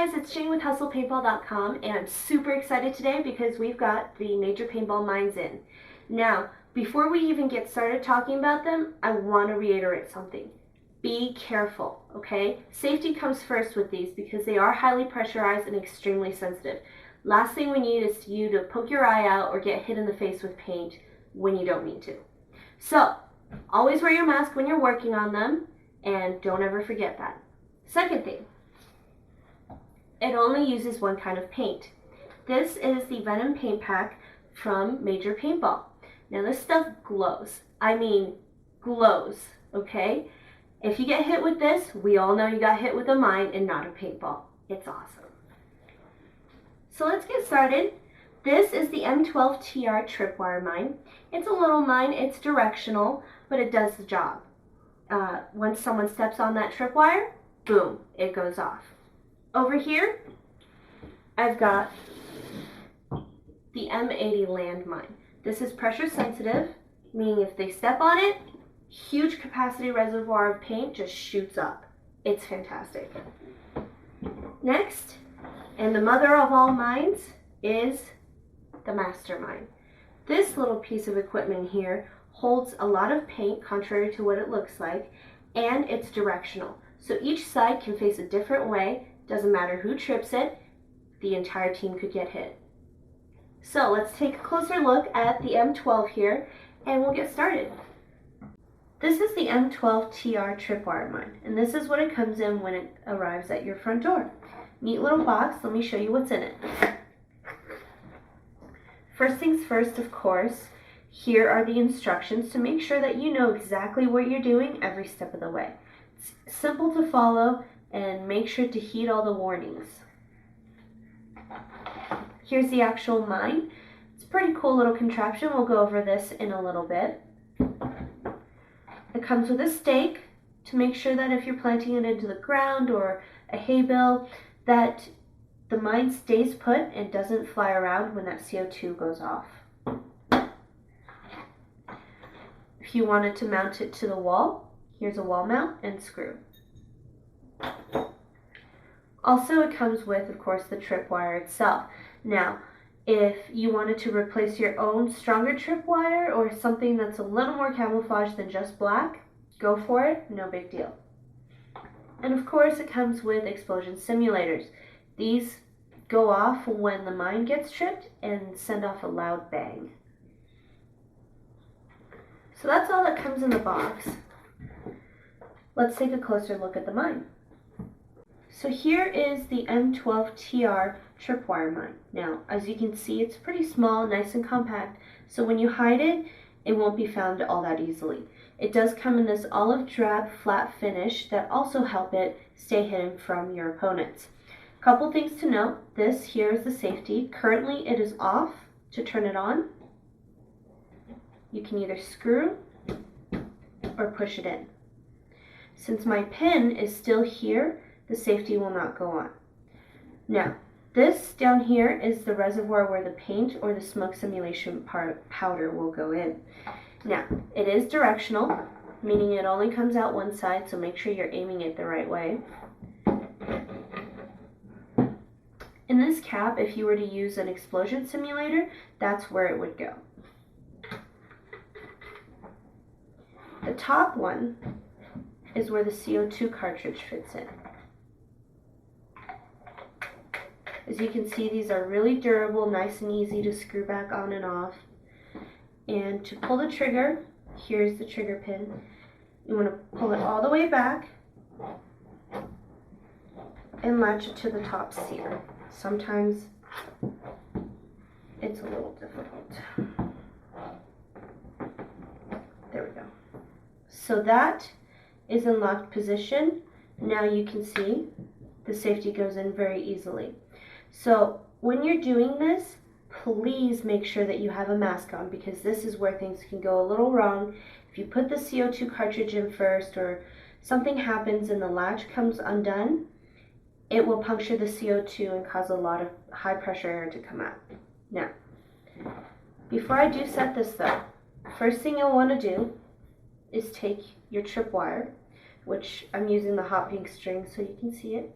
guys, it's Jane with HustlePaintball.com, and I'm super excited today because we've got the Major Paintball mines in. Now, before we even get started talking about them, I want to reiterate something. Be careful, okay? Safety comes first with these because they are highly pressurized and extremely sensitive. Last thing we need is you to poke your eye out or get hit in the face with paint when you don't need to. So, always wear your mask when you're working on them, and don't ever forget that. Second thing, it only uses one kind of paint. This is the Venom paint pack from Major Paintball. Now this stuff glows. I mean, glows, okay? If you get hit with this, we all know you got hit with a mine and not a paintball. It's awesome. So let's get started. This is the M-12TR Tripwire mine. It's a little mine, it's directional, but it does the job. Once someone steps on that tripwire, boom, it goes off. Over here, I've got the M80 landmine. This is pressure sensitive, meaning if they step on it, huge capacity reservoir of paint just shoots up. It's fantastic. Next, and the mother of all mines, is the mastermind. This little piece of equipment here holds a lot of paint, contrary to what it looks like, and it's directional. So each side can face a different way. Doesn't matter who trips it, the entire team could get hit. So let's take a closer look at the M12 here, and we'll get started. This is the M12TR Tripwire mine, and this is what it comes in when it arrives at your front door. Neat little box. Let me show you what's in it. First things first, of course, here are the instructions to make sure that you know exactly what you're doing every step of the way. It's simple to follow, and make sure to heed all the warnings. Here's the actual mine. It's a pretty cool little contraption. We'll go over this in a little bit. It comes with a stake to make sure that if you're planting it into the ground or a hay bale, that the mine stays put and doesn't fly around when that CO2 goes off. If you wanted to mount it to the wall, here's a wall mount and screw. Also, it comes with, of course, the tripwire itself. Now, if you wanted to replace your own stronger tripwire or something that's a little more camouflaged than just black, go for it, no big deal. And of course, it comes with explosion simulators. These go off when the mine gets tripped and send off a loud bang. So that's all that comes in the box. Let's take a closer look at the mine. So here is the M12TR Tripwire mine. Now, as you can see, it's pretty small, nice and compact, so when you hide it, it won't be found all that easily. It does come in this olive drab flat finish that also help it stay hidden from your opponents. Couple things to note. This here is the safety. Currently it is off. To turn it on, you can either screw or push it in. Since my pin is still here, the safety will not go on. Now, this down here is the reservoir where the paint or the smoke simulation powder will go in. Now, it is directional, meaning it only comes out one side, so make sure you're aiming it the right way. In this cap, if you were to use an explosion simulator, that's where it would go. The top one is where the CO2 cartridge fits in. As you can see, these are really durable, nice and easy to screw back on and off. And to pull the trigger, here's the trigger pin. You want to pull it all the way back and latch it to the top sear. Sometimes it's a little difficult. There we go. So that is in locked position. Now you can see the safety goes in very easily. So when you're doing this, please make sure that you have a mask on, because this is where things can go a little wrong. If you put the CO2 cartridge in first or something happens and the latch comes undone, it will puncture the CO2 and cause a lot of high pressure air to come out. Now, before I do set this though, first thing you'll want to do is take your tripwire, which I'm using the hot pink string so you can see it,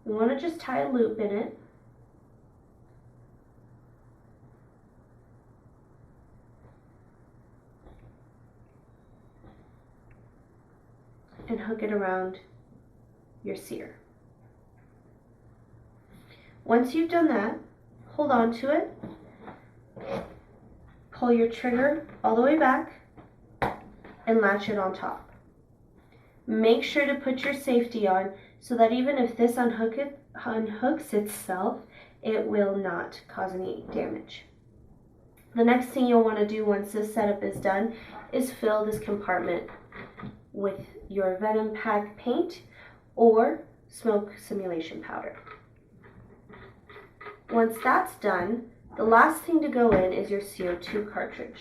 We want to just tie a loop in it. And hook it around your sear. Once you've done that, hold on to it, pull your trigger all the way back, and latch it on top. Make sure to put your safety on so that even if this unhooks itself, it will not cause any damage. The next thing you'll want to do once this setup is done is fill this compartment with your venom pack paint or smoke simulation powder. Once that's done, the last thing to go in is your CO2 cartridge.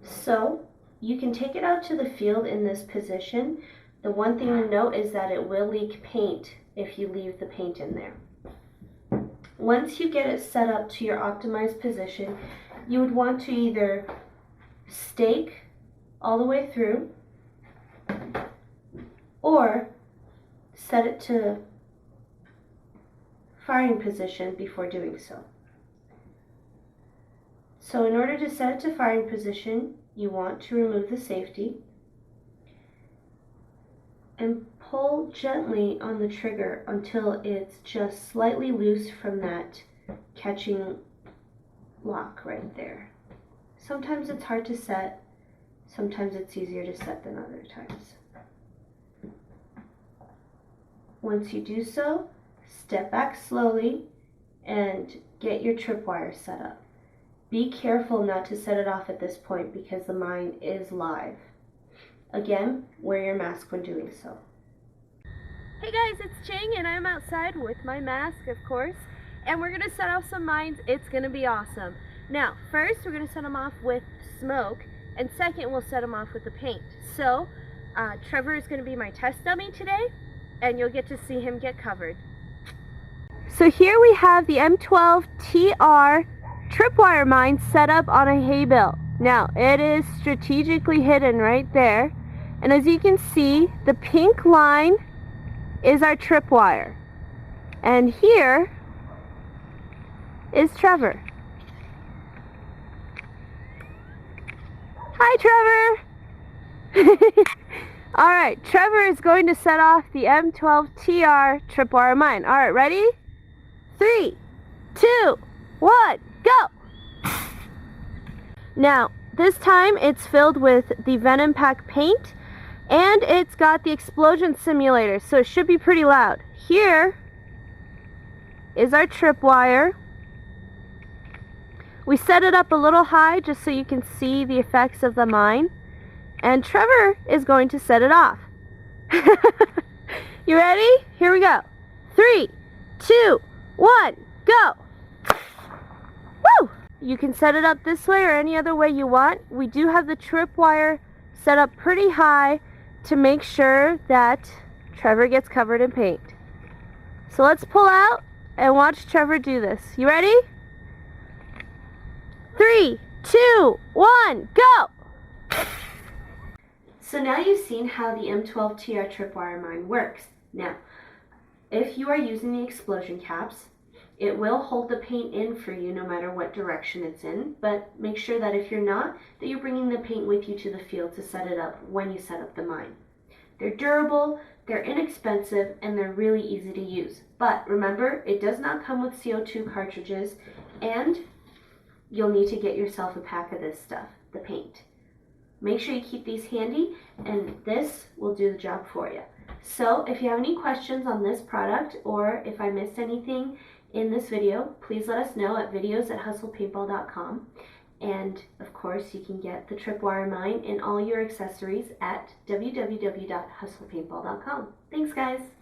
So you can take it out to the field in this position. The one thing to note is that it will leak paint if you leave the paint in there. Once you get it set up to your optimized position, you would want to either stake all the way through or set it to firing position before doing so. So in order to set it to firing position, you want to remove the safety and pull gently on the trigger until it's just slightly loose from that catching lock right there. Sometimes it's hard to set, sometimes it's easier to set than other times. Once you do so, step back slowly and get your tripwire set up. Be careful not to set it off at this point because the mine is live. Again, wear your mask when doing so. Hey guys, it's Ching and I'm outside with my mask, of course, and we're going to set off some mines. It's going to be awesome. Now, first we're going to set them off with smoke, and second we'll set them off with the paint. So, Trevor is going to be my test dummy today, and you'll get to see him get covered. So here we have the M-12TR Tripwire mine set up on a hay bale. Now, it is strategically hidden right there, and as you can see, the pink line is our tripwire, and here is Trevor. Hi, Trevor! Alright, Trevor is going to set off the M-12TR Tripwire mine. Alright, ready? 3, 2, 1, go! Now, this time it's filled with the venom pack paint, and it's got the explosion simulator, so it should be pretty loud. Here is our tripwire. We set it up a little high just so you can see the effects of the mine. And Trevor is going to set it off. You ready? Here we go. 3, 2, 1, go! Woo! You can set it up this way or any other way you want. We do have the tripwire set up pretty high to make sure that Trevor gets covered in paint. So let's pull out and watch Trevor do this. You ready? 3, 2, 1, go! So now you've seen how the M-12TR Tripwire mine works. Now, if you are using the explosion caps, it will hold the paint in for you no matter what direction it's in, but make sure that if you're not, that you're bringing the paint with you to the field to set it up when you set up the mine. They're durable, they're inexpensive, and they're really easy to use. But remember, it does not come with CO2 cartridges, and you'll need to get yourself a pack of this stuff, the paint. Make sure you keep these handy, and this will do the job for you. So if you have any questions on this product, or if I missed anything in this video, please let us know at videos@hustlepaintball.com. And of course, you can get the tripwire mine and all your accessories at www.hustlepaintball.com. Thanks, guys.